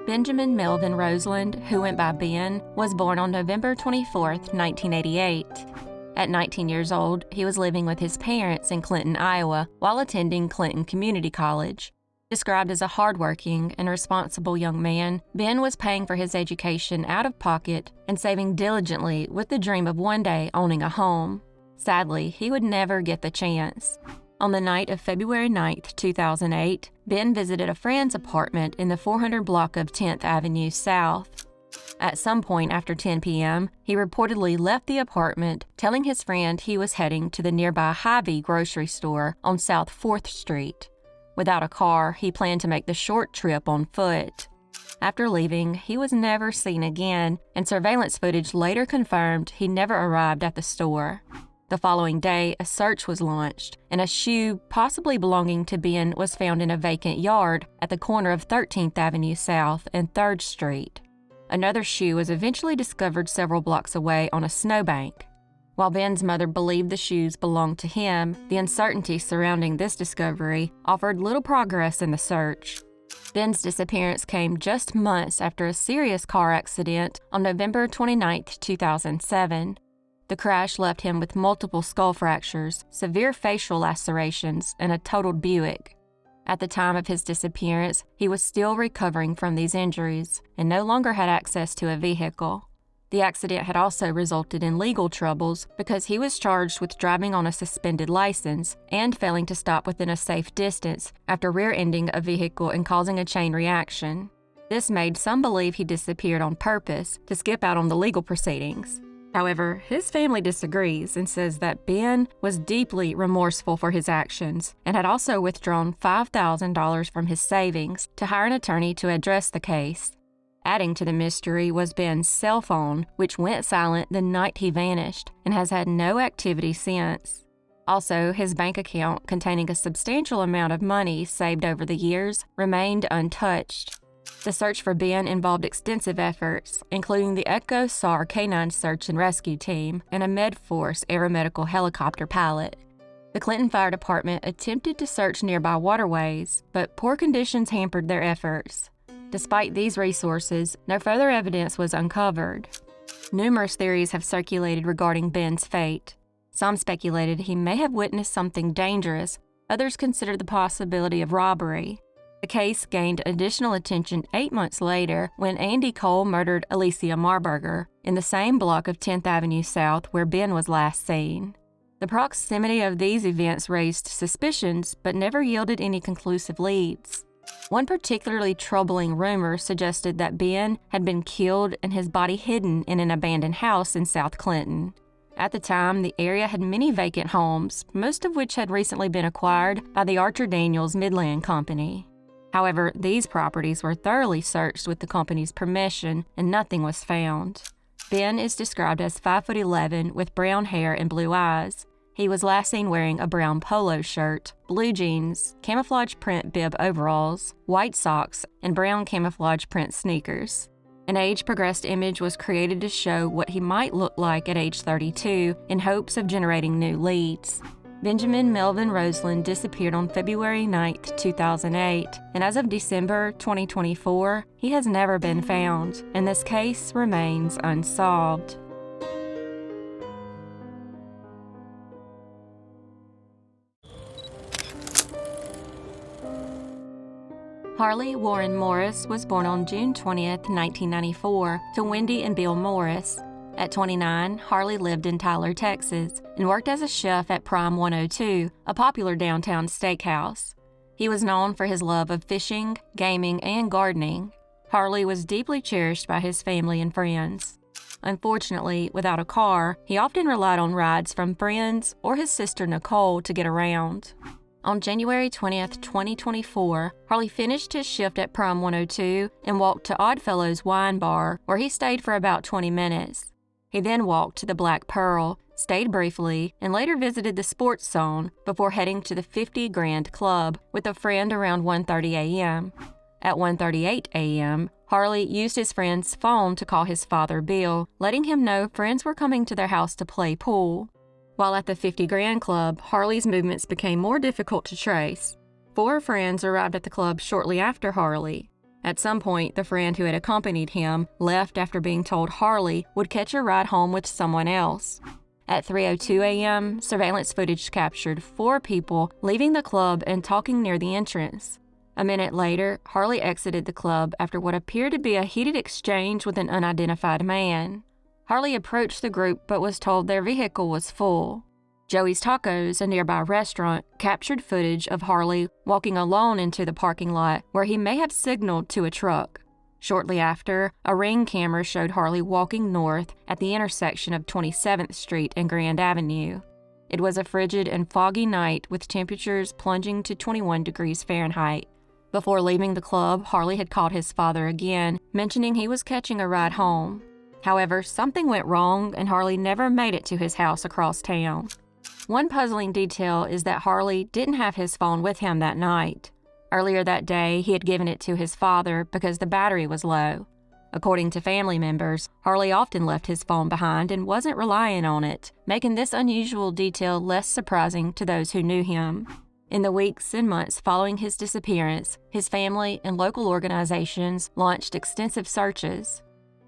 Benjamin Melvin Roseland, who went by Ben, was born on November 24, 1988. At 19 years old, he was living with his parents in Clinton, Iowa, while attending Clinton Community College. Described as a hardworking and responsible young man, Ben was paying for his education out of pocket and saving diligently with the dream of one day owning a home. Sadly, he would never get the chance. On the night of February 9, 2008, Ben visited a friend's apartment in the 400 block of 10th Avenue South. At some point after 10 p.m., he reportedly left the apartment, telling his friend he was heading to the nearby Hy-Vee grocery store on South 4th Street. Without a car, he planned to make the short trip on foot. After leaving, he was never seen again, and surveillance footage later confirmed he never arrived at the store. The following day, a search was launched, and a shoe possibly belonging to Ben was found in a vacant yard at the corner of 13th Avenue South and 3rd Street. Another shoe was eventually discovered several blocks away on a snowbank. While Ben's mother believed the shoes belonged to him, the uncertainty surrounding this discovery offered little progress in the search. Ben's disappearance came just months after a serious car accident on November 29, 2007. The crash left him with multiple skull fractures, severe facial lacerations, and a totaled Buick. At the time of his disappearance, he was still recovering from these injuries and no longer had access to a vehicle. The accident had also resulted in legal troubles because he was charged with driving on a suspended license and failing to stop within a safe distance after rear-ending a vehicle and causing a chain reaction. This made some believe he disappeared on purpose to skip out on the legal proceedings. However, his family disagrees and says that Ben was deeply remorseful for his actions and had also withdrawn $5,000 from his savings to hire an attorney to address the case. Adding to the mystery was Ben's cell phone, which went silent the night he vanished and has had no activity since. Also, his bank account, containing a substantial amount of money saved over the years, remained untouched. The search for Ben involved extensive efforts, including the Echo SAR Canine Search and Rescue Team and a MedForce aeromedical helicopter pilot. The Clinton Fire Department attempted to search nearby waterways, but poor conditions hampered their efforts. Despite these resources, no further evidence was uncovered. Numerous theories have circulated regarding Ben's fate. Some speculated he may have witnessed something dangerous, others considered the possibility of robbery. The case gained additional attention 8 months later when Andy Cole murdered Alicia Marburger in the same block of 10th Avenue South where Ben was last seen. The proximity of these events raised suspicions but never yielded any conclusive leads. One particularly troubling rumor suggested that Ben had been killed and his body hidden in an abandoned house in South Clinton. At the time, the area had many vacant homes, most of which had recently been acquired by the Archer Daniels Midland Company. However, these properties were thoroughly searched with the company's permission and nothing was found. Ben is described as 5'11" with brown hair and blue eyes. He was last seen wearing a brown polo shirt, blue jeans, camouflage print bib overalls, white socks, and brown camouflage print sneakers. An age-progressed image was created to show what he might look like at age 32 in hopes of generating new leads. Benjamin Melvin Roseland disappeared on February 9, 2008, and as of December 2024, he has never been found, and this case remains unsolved. Harley Warren Morris was born on June 20, 1994, to Wendy and Bill Morris. At 29, Harley lived in Tyler, Texas, and worked as a chef at Prime 102, a popular downtown steakhouse. He was known for his love of fishing, gaming, and gardening. Harley was deeply cherished by his family and friends. Unfortunately, without a car, he often relied on rides from friends or his sister Nicole to get around. On January 20, 2024, Harley finished his shift at Prime 102 and walked to Oddfellows Wine Bar, where he stayed for about 20 minutes. He then walked to the Black Pearl, stayed briefly, and later visited the Sports Zone before heading to the 50 Grand Club with a friend around 1:30 a.m. At 1:38 a.m., Harley used his friend's phone to call his father Bill, letting him know friends were coming to their house to play pool. While at the 50 Grand Club, Harley's movements became more difficult to trace. 4 friends arrived at the club shortly after Harley. At some point, the friend who had accompanied him left after being told Harley would catch a ride home with someone else. At 3:02 a.m., surveillance footage captured 4 people leaving the club and talking near the entrance. A minute later, Harley exited the club after what appeared to be a heated exchange with an unidentified man. Harley approached the group but was told their vehicle was full. Joey's Tacos, a nearby restaurant, captured footage of Harley walking alone into the parking lot where he may have signaled to a truck. Shortly after, a Ring camera showed Harley walking north at the intersection of 27th Street and Grand Avenue. It was a frigid and foggy night with temperatures plunging to 21 degrees Fahrenheit. Before leaving the club, Harley had called his father again, mentioning he was catching a ride home. However, something went wrong and Harley never made it to his house across town. One puzzling detail is that Harley didn't have his phone with him that night. Earlier that day, he had given it to his father because the battery was low. According to family members, Harley often left his phone behind and wasn't relying on it, making this unusual detail less surprising to those who knew him. In the weeks and months following his disappearance, his family and local organizations launched extensive searches.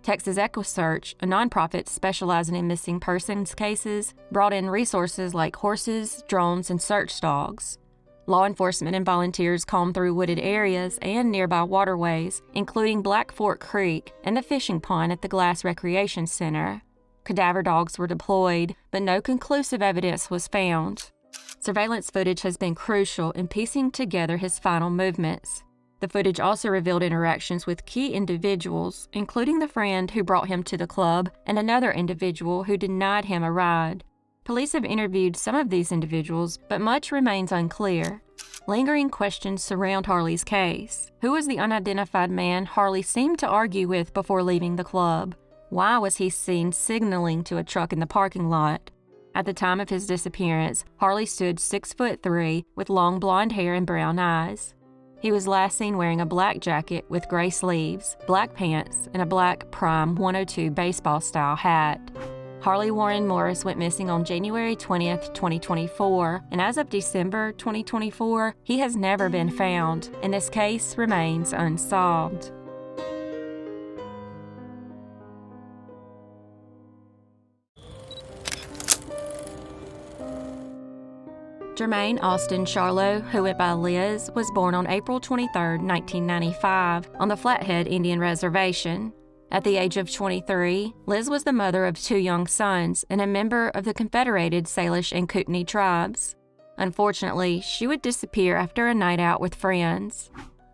Texas EquiSearch, a nonprofit specializing in missing persons cases, brought in resources like horses, drones, and search dogs. Law enforcement and volunteers combed through wooded areas and nearby waterways, including Black Fork Creek and the fishing pond at the Glass Recreation Center. Cadaver dogs were deployed, but no conclusive evidence was found. Surveillance footage has been crucial in piecing together his final movements. The footage also revealed interactions with key individuals, including the friend who brought him to the club and another individual who denied him a ride. Police have interviewed some of these individuals, but much remains unclear. Lingering questions surround Harley's case. Who was the unidentified man Harley seemed to argue with before leaving the club? Why was he seen signaling to a truck in the parking lot? At the time of his disappearance, Harley stood 6'3" with long blonde hair and brown eyes. He was last seen wearing a black jacket with gray sleeves, black pants, and a black Prime 102 baseball-style hat. Harley Warren Morris went missing on January 20th, 2024, and as of December 2024, he has never been found, and this case remains unsolved. Jermain Austin Charlo, who went by Liz, was born on April 23, 1995, on the Flathead Indian Reservation. At the age of 23, Liz was the mother of 2 young sons and a member of the Confederated Salish and Kootenai tribes. Unfortunately, she would disappear after a night out with friends.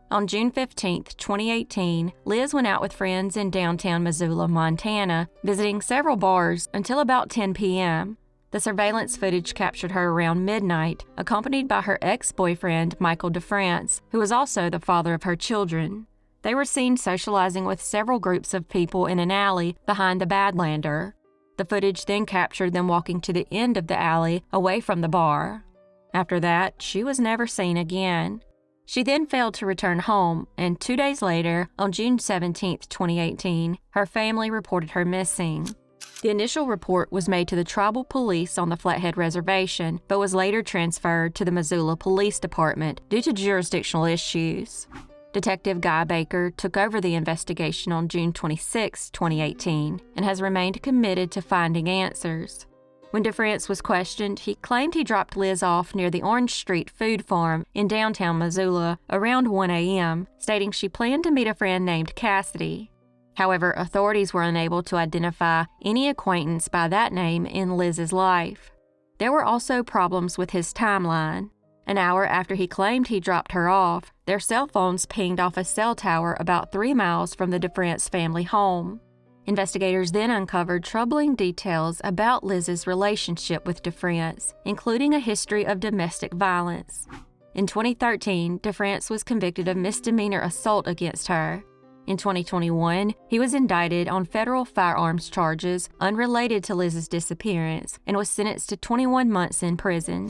On June 15, 2018, Liz went out with friends in downtown Missoula, Montana, visiting several bars until about 10 p.m. The surveillance footage captured her around midnight, accompanied by her ex-boyfriend, Michael DeFrance, who was also the father of her children. They were seen socializing with several groups of people in an alley behind the Badlander. The footage then captured them walking to the end of the alley, away from the bar. After that, she was never seen again. She then failed to return home, and 2 days later, on June 17, 2018, her family reported her missing. The initial report was made to the tribal police on the Flathead Reservation, but was later transferred to the Missoula Police Department due to jurisdictional issues. Detective Guy Baker took over the investigation on June 26, 2018, and has remained committed to finding answers. When DeFrance was questioned, he claimed he dropped Liz off near the Orange Street Food Farm in downtown Missoula around 1 a.m., stating she planned to meet a friend named Cassidy. However, authorities were unable to identify any acquaintance by that name in Liz's life. There were also problems with his timeline. An hour after he claimed he dropped her off, their cell phones pinged off a cell tower about 3 miles from the DeFrance family home. Investigators then uncovered troubling details about Liz's relationship with DeFrance, including a history of domestic violence. In 2013, DeFrance was convicted of misdemeanor assault against her. In 2021, he was indicted on federal firearms charges unrelated to Liz's disappearance and was sentenced to 21 months in prison.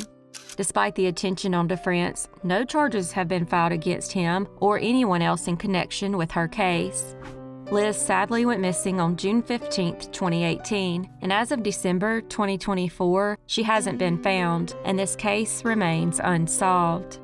Despite the attention on DeFrance, no charges have been filed against him or anyone else in connection with her case. Liz sadly went missing on June 15, 2018, and as of December 2024, she hasn't been found, and this case remains unsolved.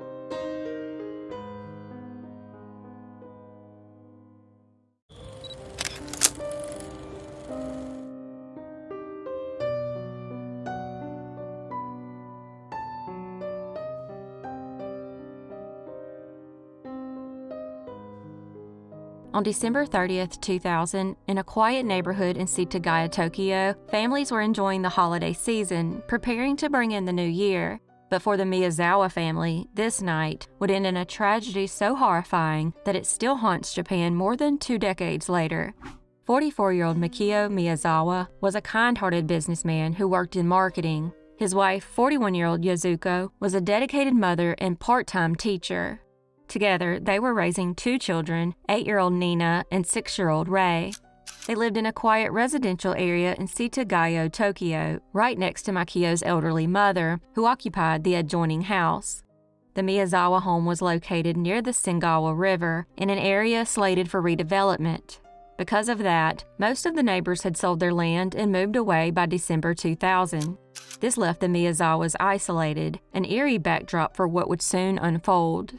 On December 30th, 2000, in a quiet neighborhood in Setagaya, Tokyo, families were enjoying the holiday season, preparing to bring in the new year. But for the Miyazawa family, this night would end in a tragedy so horrifying that it still haunts Japan more than 2 decades later. 44-year-old Mikio Miyazawa was a kind-hearted businessman who worked in marketing. His wife, 41-year-old Yazuko, was a dedicated mother and part-time teacher. Together, they were raising 2 children, 8-year-old Nina and 6-year-old Rei. They lived in a quiet residential area in Setagaya, Tokyo, right next to Mikio's elderly mother, who occupied the adjoining house. The Miyazawa home was located near the Sengawa River, in an area slated for redevelopment. Because of that, most of the neighbors had sold their land and moved away by December 2000. This left the Miyazawas isolated, an eerie backdrop for what would soon unfold.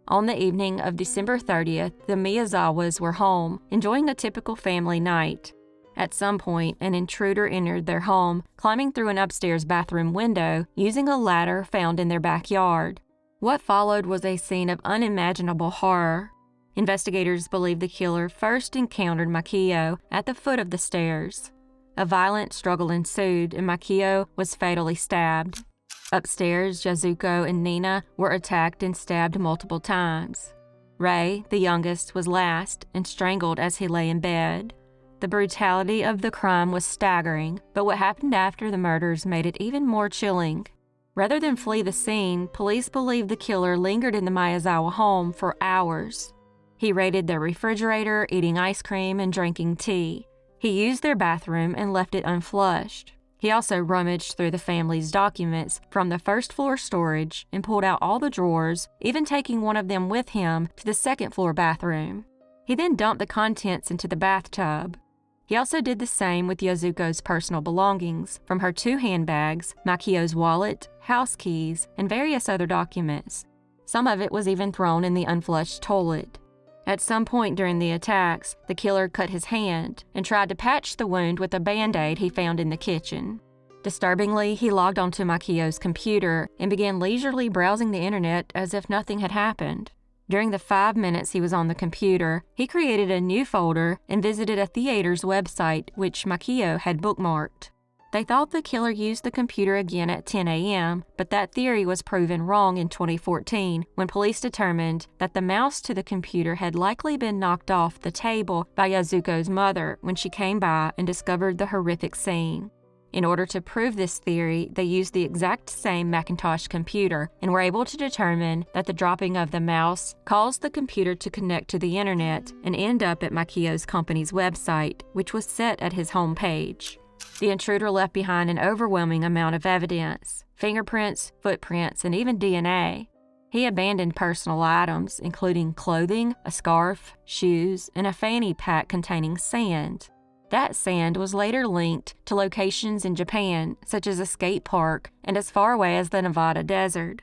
On the evening of December 30th, the Miyazawas were home, enjoying a typical family night. At some point, an intruder entered their home, climbing through an upstairs bathroom window using a ladder found in their backyard. What followed was a scene of unimaginable horror. Investigators believe the killer first encountered Mikio at the foot of the stairs. A violent struggle ensued, and Mikio was fatally stabbed. Upstairs, Yazuko and Nina were attacked and stabbed multiple times. Rei, the youngest, was last and strangled as he lay in bed. The brutality of the crime was staggering, but what happened after the murders made it even more chilling. Rather than flee the scene, police believe the killer lingered in the Miyazawa home for hours. He raided their refrigerator, eating ice cream and drinking tea. He used their bathroom and left it unflushed. He also rummaged through the family's documents from the first-floor storage and pulled out all the drawers, even taking one of them with him to the second-floor bathroom. He then dumped the contents into the bathtub. He also did the same with Yazuko's personal belongings, from her 2 handbags, Mikio's wallet, house keys, and various other documents. Some of it was even thrown in the unflushed toilet. At some point during the attacks, the killer cut his hand and tried to patch the wound with a Band-Aid he found in the kitchen. Disturbingly, he logged onto Mikio's computer and began leisurely browsing the internet as if nothing had happened. During the 5 minutes he was on the computer, he created a new folder and visited a theater's website, which Mikio had bookmarked. They thought the killer used the computer again at 10 a.m., but that theory was proven wrong in 2014 when police determined that the mouse to the computer had likely been knocked off the table by Yazuko's mother when she came by and discovered the horrific scene. In order to prove this theory, they used the exact same Macintosh computer and were able to determine that the dropping of the mouse caused the computer to connect to the internet and end up at Mikio's company's website, which was set at his home page. The intruder left behind an overwhelming amount of evidence: fingerprints, footprints, and even DNA. He abandoned personal items, including clothing, a scarf, shoes, and a fanny pack containing sand. That sand was later linked to locations in Japan, such as a skate park and as far away as the Nevada desert.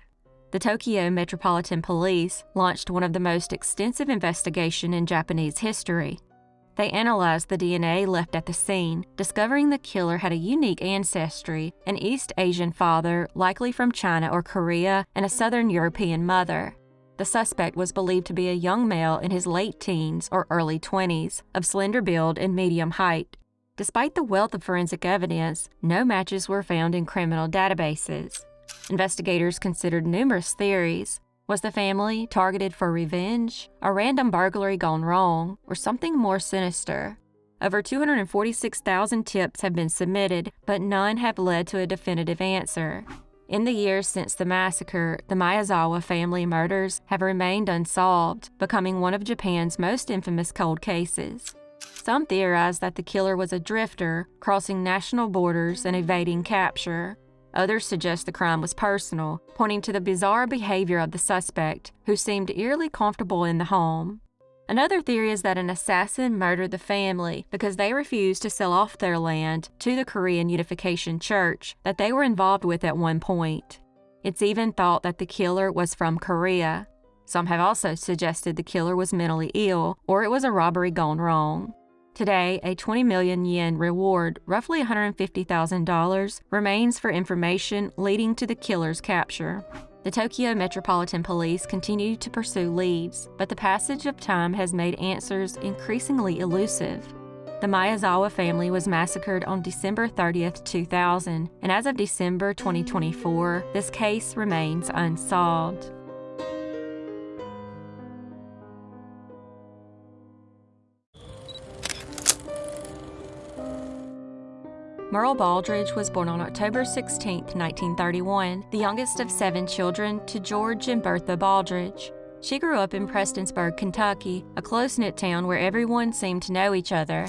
The Tokyo Metropolitan Police launched one of the most extensive investigations in Japanese history. They analyzed the DNA left at the scene, discovering the killer had a unique ancestry, an East Asian father, likely from China or Korea, and a Southern European mother. The suspect was believed to be a young male in his late teens or early 20s, of slender build and medium height. Despite the wealth of forensic evidence, no matches were found in criminal databases. Investigators considered numerous theories. Was the family targeted for revenge, a random burglary gone wrong, or something more sinister? Over 246,000 tips have been submitted, but none have led to a definitive answer. In the years since the massacre, the Miyazawa family murders have remained unsolved, becoming one of Japan's most infamous cold cases. Some theorize that the killer was a drifter, crossing national borders and evading capture. Others suggest the crime was personal, pointing to the bizarre behavior of the suspect, who seemed eerily comfortable in the home. Another theory is that an assassin murdered the family because they refused to sell off their land to the Korean Unification Church that they were involved with at one point. It's even thought that the killer was from Korea. Some have also suggested the killer was mentally ill, or it was a robbery gone wrong. Today, a 20 million yen reward, roughly $150,000, remains for information leading to the killer's capture. The Tokyo Metropolitan Police continue to pursue leads, but the passage of time has made answers increasingly elusive. The Miyazawa family was massacred on December 30th, 2000, and as of December 2024, this case remains unsolved. Muriel Baldridge was born on October 16, 1931, the youngest of 7 children to George and Bertha Baldridge. She grew up in Prestonsburg, Kentucky, a close-knit town where everyone seemed to know each other.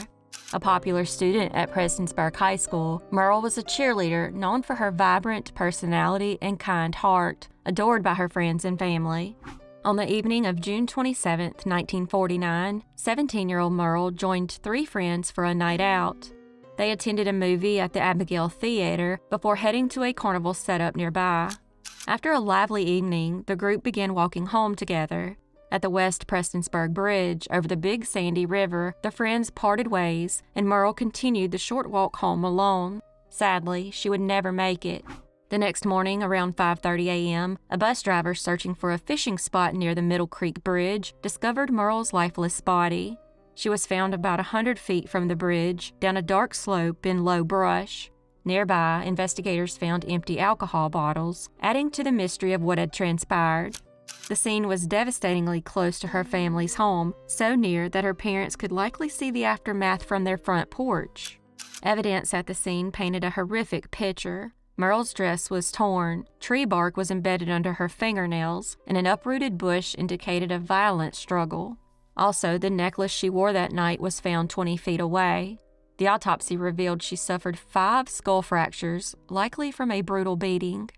A popular student at Prestonsburg High School, Muriel was a cheerleader known for her vibrant personality and kind heart, adored by her friends and family. On the evening of June 27, 1949, 17-year-old Muriel joined 3 friends for a night out. They attended a movie at the Abigail Theater before heading to a carnival setup nearby. After a lively evening, the group began walking home together. At the West Prestonsburg Bridge over the Big Sandy River, the friends parted ways, and Muriel continued the short walk home alone. Sadly, she would never make it. The next morning, around 5:30 a.m., a bus driver searching for a fishing spot near the Middle Creek Bridge discovered Muriel's lifeless body. She was found about 100 feet from the bridge, down a dark slope in low brush. Nearby, investigators found empty alcohol bottles, adding to the mystery of what had transpired. The scene was devastatingly close to her family's home, so near that her parents could likely see the aftermath from their front porch. Evidence at the scene painted a horrific picture. Muriel's dress was torn, tree bark was embedded under her fingernails, and an uprooted bush indicated a violent struggle. Also, the necklace she wore that night was found 20 feet away. The autopsy revealed she suffered 5 skull fractures, likely from a brutal beating.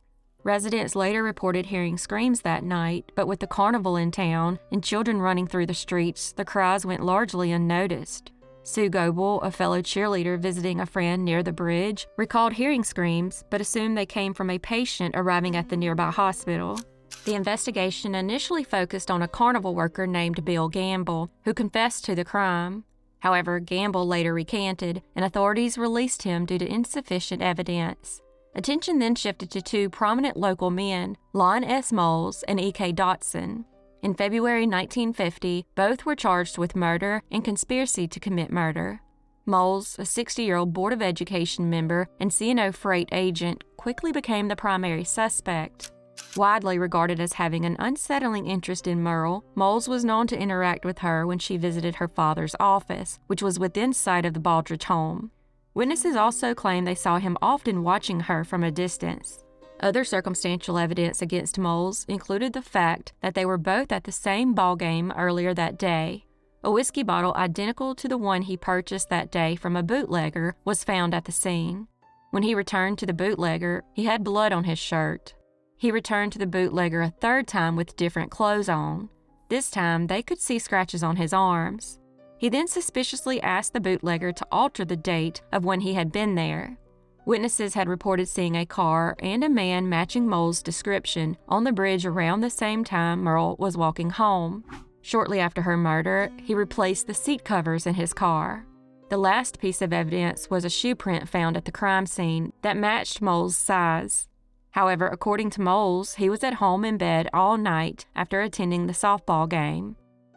Residents later reported hearing screams that night, but with the carnival in town and children running through the streets, the cries went largely unnoticed. Sue Goebel, a fellow cheerleader visiting a friend near the bridge, recalled hearing screams, but assumed they came from a patient arriving at the nearby hospital. The investigation initially focused on a carnival worker named Bill Gamble, who confessed to the crime. However, Gamble later recanted, and authorities released him due to insufficient evidence. Attention then shifted to 2 prominent local men, Lon S. Moles and E.K. Dotson. In February 1950, both were charged with murder and conspiracy to commit murder. Moles, a 60-year-old Board of Education member and C&O freight agent, quickly became the primary suspect. Widely regarded as having an unsettling interest in Muriel, Moles was known to interact with her when she visited her father's office, which was within sight of the Baldridge home. Witnesses also claim they saw him often watching her from a distance. Other circumstantial evidence against Moles included the fact that they were both at the same ball game earlier that day. A whiskey bottle identical to the one he purchased that day from a bootlegger was found at the scene. When he returned to the bootlegger, he had blood on his shirt. He returned to the bootlegger a 3rd time with different clothes on. This time, they could see scratches on his arms. He then suspiciously asked the bootlegger to alter the date of when he had been there. Witnesses had reported seeing a car and a man matching Moles' description on the bridge around the same time Muriel was walking home. Shortly after her murder, he replaced the seat covers in his car. The last piece of evidence was a shoe print found at the crime scene that matched Moles' size. However, according to Moles, he was at home in bed all night after attending the softball game.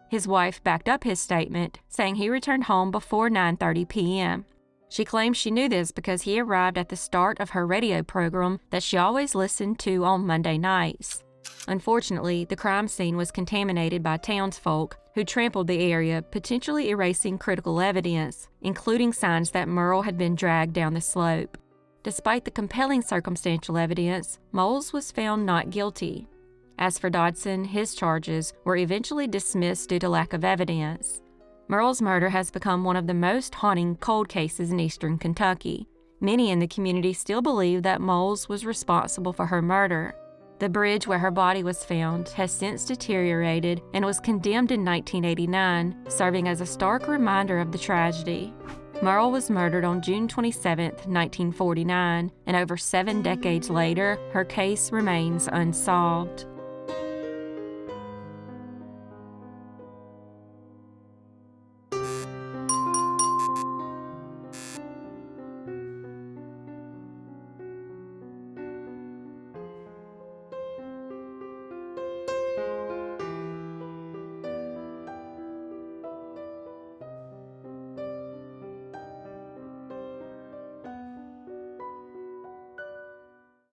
His wife backed up his statement, saying he returned home before 9:30 p.m. She claims she knew this because he arrived at the start of her radio program that she always listened to on Monday nights. Unfortunately, the crime scene was contaminated by townsfolk who trampled the area, potentially erasing critical evidence, including signs that Muriel had been dragged down the slope. Despite the compelling circumstantial evidence, Moles was found not guilty. As for Dodson, his charges were eventually dismissed due to lack of evidence. Muriel's murder has become one of the most haunting cold cases in eastern Kentucky. Many in the community still believe that Moles was responsible for her murder. The bridge where her body was found has since deteriorated and was condemned in 1989, serving as a stark reminder of the tragedy. Muriel was murdered on June 27, 1949, and over 7 decades later, her case remains unsolved.